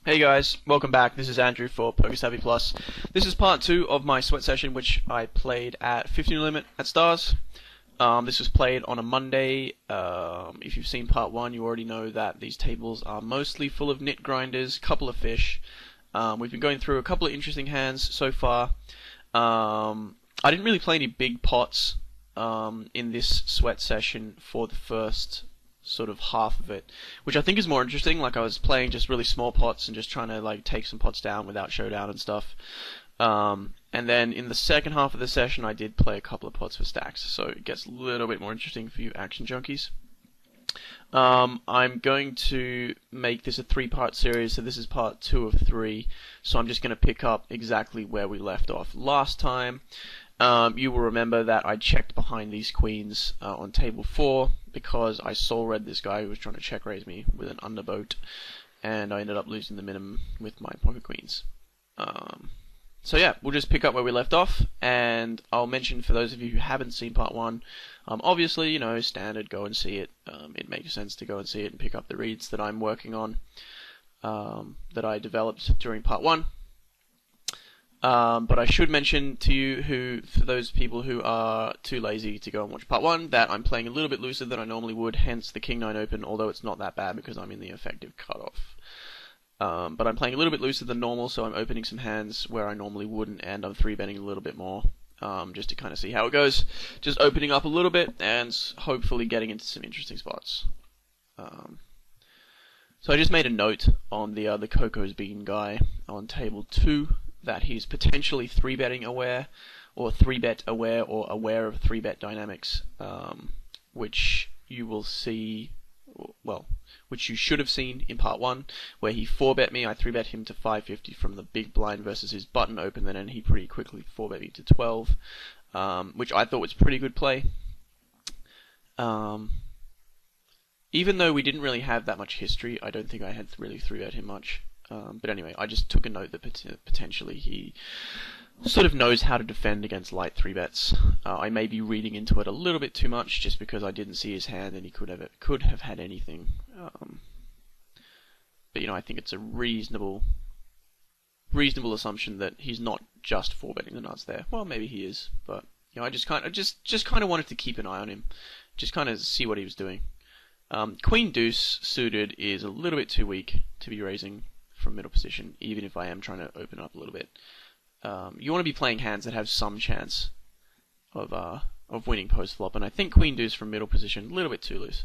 Hey guys, welcome back. This is Andrew for PokerSavvy Plus. This is part 2 of my sweat session, which I played at 15 limit at Stars. This was played on a Monday. If you've seen part 1, you already know that these tables are mostly full of nit grinders, couple of fish. We've been going through a couple of interesting hands so far. I didn't really play any big pots in this sweat session for the first sort of half of it, which I think is more interesting. Like, I was playing just really small pots and just trying to like take some pots down without showdown and stuff. And then in the second half of the session, I did play a couple of pots for stacks, so it gets a little bit more interesting for you action junkies. I'm going to make this a 3-part series, so this is part 2 of 3. So I'm just going to pick up exactly where we left off last time. You will remember that I checked behind these queens on table 4 because I soul-read this guy who was trying to check-raise me with an underboat, and I ended up losing the minimum with my pocket queens. So yeah, we'll just pick up where we left off, and I'll mention for those of you who haven't seen part 1, obviously, you know, standard, go and see it. It makes sense to go and see it and pick up the reads that I'm working on, that I developed during part 1. But I should mention to you, for those people who are too lazy to go and watch part 1, that I'm playing a little bit looser than I normally would, hence the King 9 open, although it's not that bad because I'm in the effective cutoff. But I'm playing a little bit looser than normal, so I'm opening some hands where I normally wouldn't, and I'm 3-betting a little bit more, just to kind of see how it goes. Just opening up a little bit, and hopefully getting into some interesting spots. So I just made a note on the Coco's Bean guy on table 2, that he's potentially 3-betting aware, or 3-bet aware, or aware of 3-bet dynamics, which you will see, well, which you should have seen in part 1, where he 4-bet me. I 3-bet him to 550 from the big blind versus his button open, then he pretty quickly 4-bet me to 12, which I thought was pretty good play. Even though we didn't really have that much history, I don't think I had really 3-bet him much. But anyway, I just took a note that potentially he sort of knows how to defend against light 3-bets. I may be reading into it a little bit too much, just because I didn't see his hand and he could have had anything. But you know, I think it's a reasonable assumption that he's not just 4-betting the nuts there. Well, maybe he is, but you know, I just kind of wanted to keep an eye on him, just kind of see what he was doing. Queen Deuce suited is a little bit too weak to be raising from middle position, even if I am trying to open up a little bit. You want to be playing hands that have some chance of winning post flop, and I think Queen Deuce from middle position a little bit too loose.